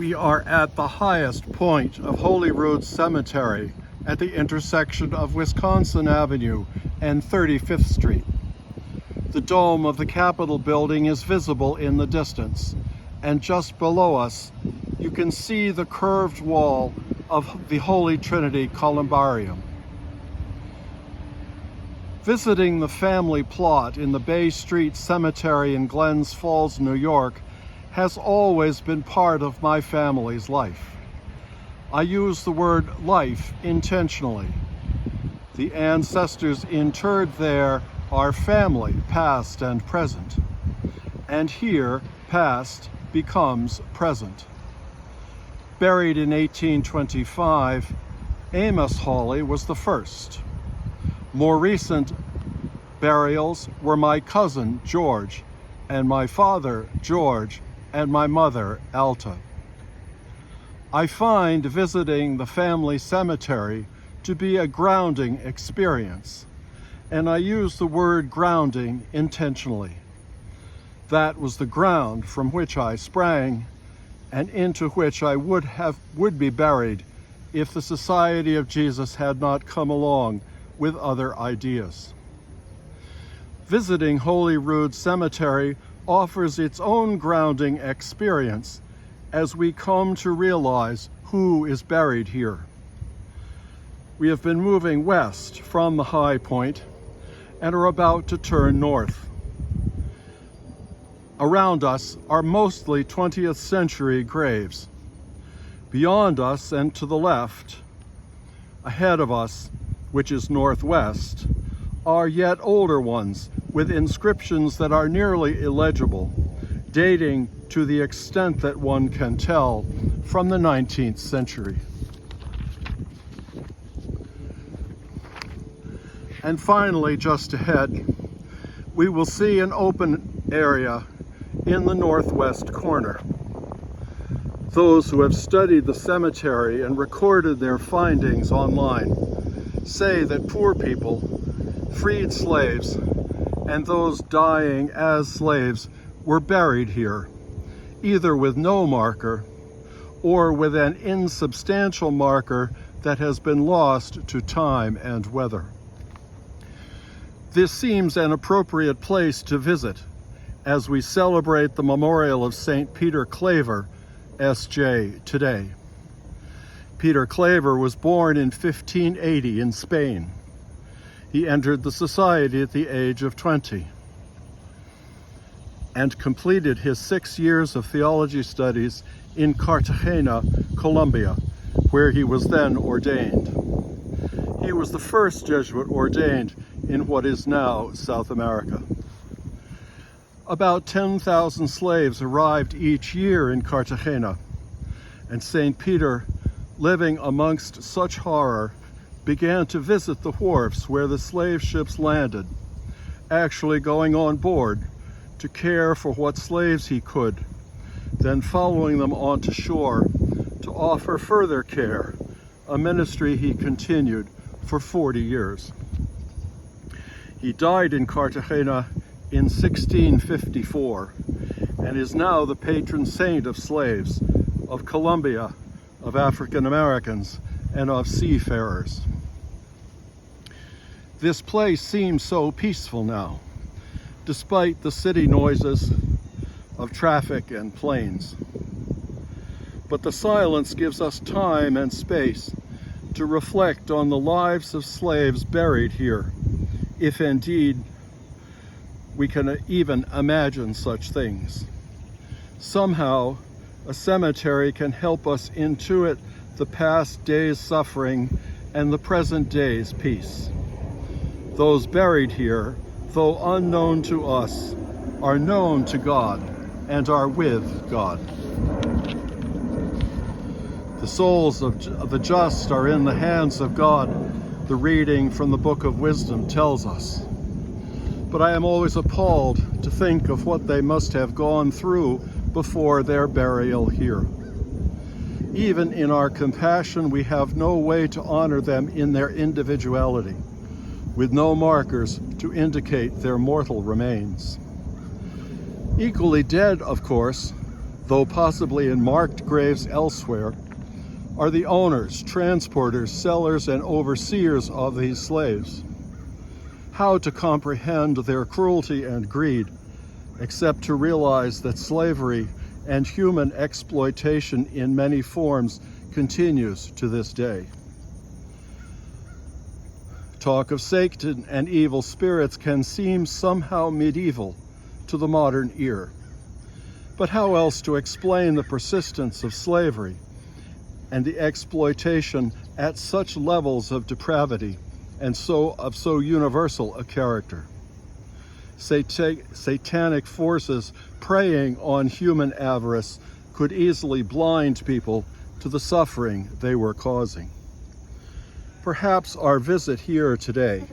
We are at the highest point of Holy Rood Cemetery at the intersection of Wisconsin Avenue and 35th Street. The dome of the Capitol building is visible in the distance, and just below us you can see the curved wall of the Holy Trinity Columbarium. Visiting the family plot in the Bay Street Cemetery in Glens Falls, New York, has always been part of my family's life. I use the word life intentionally. The ancestors interred there are family, past and present. And here, past becomes present. Buried in 1825, Amos Hawley was the first. More recent burials were my cousin, George, and my father, George, and my mother, Alta. I find visiting the family cemetery to be a grounding experience, and I use the word grounding intentionally. That was the ground from which I sprang and into which I would be buried if the Society of Jesus had not come along with other ideas. Visiting Holy Rood Cemetery offers its own grounding experience as we come to realize who is buried here. We have been moving west from the high point and are about to turn north. Around us are mostly 20th century graves. Beyond us and to the left, ahead of us, which is northwest, are yet older ones with inscriptions that are nearly illegible, dating to the extent that one can tell from the 19th century. And finally, just ahead, we will see an open area in the northwest corner. Those who have studied the cemetery and recorded their findings online say that poor people, freed slaves, and those dying as slaves were buried here, either with no marker or with an insubstantial marker that has been lost to time and weather. This seems an appropriate place to visit as we celebrate the memorial of St. Peter Claver, S.J., today. Peter Claver was born in 1580 in Spain. He entered the society at the age of 20 and completed his 6 years of theology studies in Cartagena, Colombia, where he was then ordained. He was the first Jesuit ordained in what is now South America. About 10,000 slaves arrived each year in Cartagena, and St. Peter, living amongst such horror, began to visit the wharfs where the slave ships landed, actually going on board to care for what slaves he could, then following them onto shore to offer further care, a ministry he continued for 40 years. He died in Cartagena in 1654 and is now the patron saint of slaves, of Colombia, of African Americans, and of seafarers. This place seems so peaceful now, despite the city noises of traffic and planes. But the silence gives us time and space to reflect on the lives of slaves buried here, if indeed we can even imagine such things. Somehow, a cemetery can help us intuit the past day's suffering and the present day's peace. Those buried here, though unknown to us, are known to God and are with God. The souls of the just are in the hands of God, the reading from the Book of Wisdom tells us. But I am always appalled to think of what they must have gone through before their burial here. Even in our compassion, we have no way to honor them in their individuality, with no markers to indicate their mortal remains. Equally dead, of course, though possibly in marked graves elsewhere, are the owners, transporters, sellers, and overseers of these slaves. How to comprehend their cruelty and greed, except to realize that slavery and human exploitation in many forms continues to this day. Talk of Satan and evil spirits can seem somehow medieval to the modern ear. But how else to explain the persistence of slavery and the exploitation at such levels of depravity and of so universal a character? Satanic forces preying on human avarice could easily blind people to the suffering they were causing. Perhaps our visit here today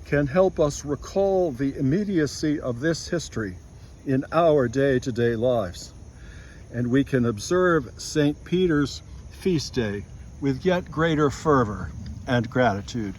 can help us recall the immediacy of this history in our day-to-day lives, and we can observe St. Peter's feast day with yet greater fervor and gratitude.